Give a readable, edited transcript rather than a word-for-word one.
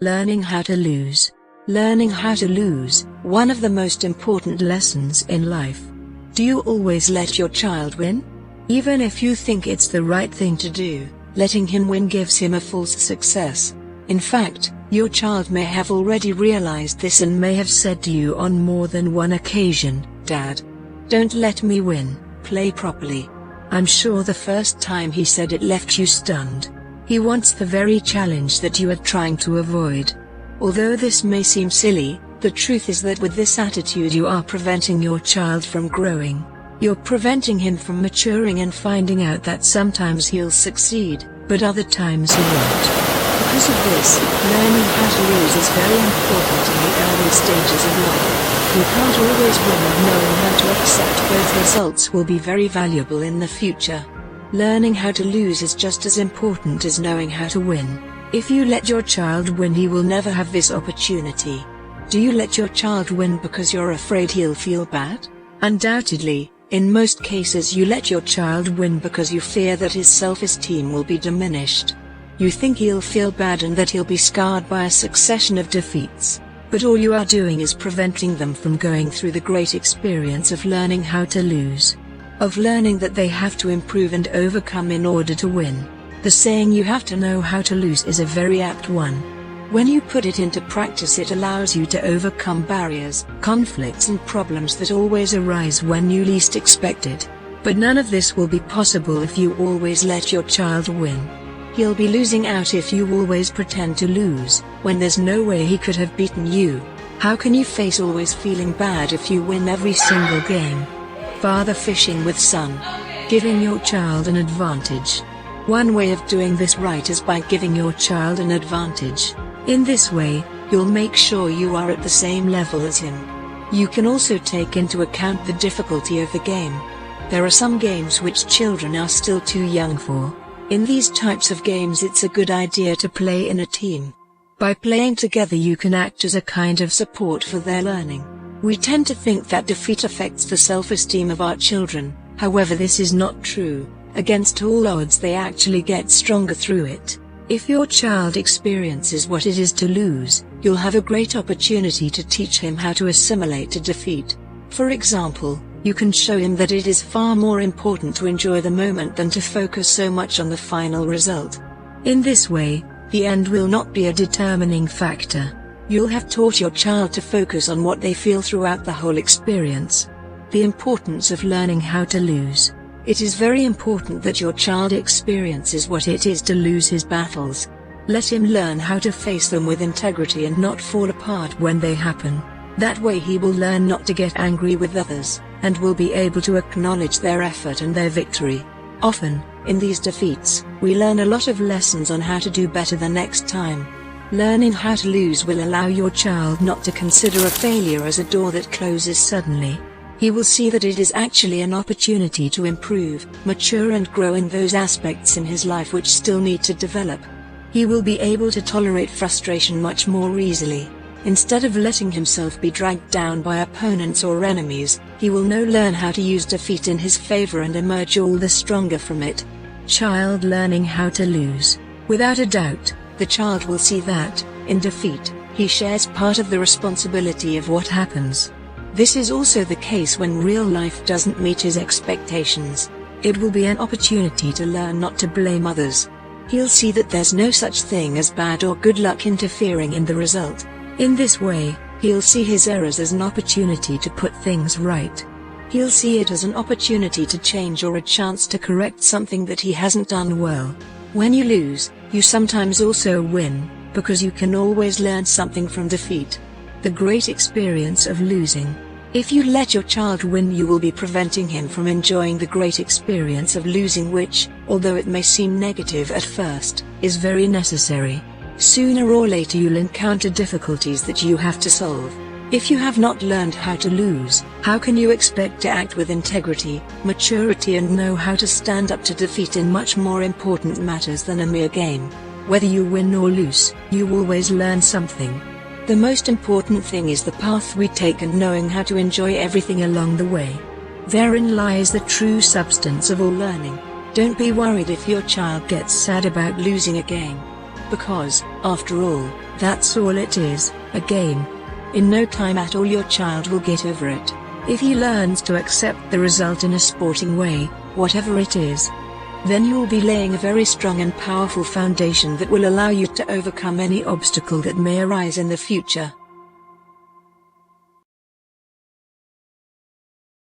Learning how to lose. Learning how to lose, one of the most important lessons in life. Do you always let your child win? Even if you think it's the right thing to do, letting him win gives him a false success. In fact, your child may have already realized this and may have said to you on more than one occasion, "Dad, don't let me win, play properly." I'm sure the first time he said it left you stunned. He wants the very challenge that you are trying to avoid. Although this may seem silly, the truth is that with this attitude you are preventing your child from growing. You're preventing him from maturing and finding out that sometimes he'll succeed, but other times he won't. Because of this, learning how to lose is very important in the early stages of life. You can't always win, and knowing how to accept both results will be very valuable in the future. Learning how to lose is just as important as knowing how to win. If you let your child win, he will never have this opportunity. Do you let your child win because you're afraid he'll feel bad? Undoubtedly, in most cases you let your child win because you fear that his self-esteem will be diminished. You think he'll feel bad and that he'll be scarred by a succession of defeats. But all you are doing is preventing them from going through the great experience of learning how to lose. Of learning that they have to improve and overcome in order to win. The saying "you have to know how to lose" is a very apt one. When you put it into practice, it allows you to overcome barriers, conflicts and problems that always arise when you least expect it. But none of this will be possible if you always let your child win. He'll be losing out if you always pretend to lose, when there's no way he could have beaten you. How can you face always feeling bad if you win every single game? Father fishing with son. Giving your child an advantage. One way of doing this right is by giving your child an advantage. In this way, you'll make sure you are at the same level as him. You can also take into account the difficulty of the game. There are some games which children are still too young for. In these types of games, it's a good idea to play in a team. By playing together, you can act as a kind of support for their learning. We tend to think that defeat affects the self-esteem of our children, however this is not true. Against all odds, they actually get stronger through it. If your child experiences what it is to lose, you'll have a great opportunity to teach him how to assimilate a defeat. For example, you can show him that it is far more important to enjoy the moment than to focus so much on the final result. In this way, the end will not be a determining factor. You'll have taught your child to focus on what they feel throughout the whole experience. The importance of learning how to lose. It is very important that your child experiences what it is to lose his battles. Let him learn how to face them with integrity and not fall apart when they happen. That way he will learn not to get angry with others, and will be able to acknowledge their effort and their victory. Often, in these defeats, we learn a lot of lessons on how to do better the next time. Learning how to lose will allow your child not to consider a failure as a door that closes suddenly. He will see that it is actually an opportunity to improve, mature and grow in those aspects in his life which still need to develop. He will be able to tolerate frustration much more easily. Instead of letting himself be dragged down by opponents or enemies, he will now learn how to use defeat in his favor and emerge all the stronger from it. Child learning how to lose. Without a doubt, the child will see that, in defeat, he shares part of the responsibility of what happens. This is also the case when real life doesn't meet his expectations. It will be an opportunity to learn not to blame others. He'll see that there's no such thing as bad or good luck interfering in the result. In this way, he'll see his errors as an opportunity to put things right. He'll see it as an opportunity to change or a chance to correct something that he hasn't done well. When you lose, you sometimes also win, because you can always learn something from defeat. The great experience of losing. If you let your child win, you will be preventing him from enjoying the great experience of losing, which, although it may seem negative at first, is very necessary. Sooner or later you'll encounter difficulties that you have to solve. If you have not learned how to lose, how can you expect to act with integrity, maturity and know how to stand up to defeat in much more important matters than a mere game? Whether you win or lose, you always learn something. The most important thing is the path we take and knowing how to enjoy everything along the way. Therein lies the true substance of all learning. Don't be worried if your child gets sad about losing a game. Because, after all, that's all it is, a game. In no time at all your child will get over it. If he learns to accept the result in a sporting way, whatever it is, then you'll be laying a very strong and powerful foundation that will allow you to overcome any obstacle that may arise in the future.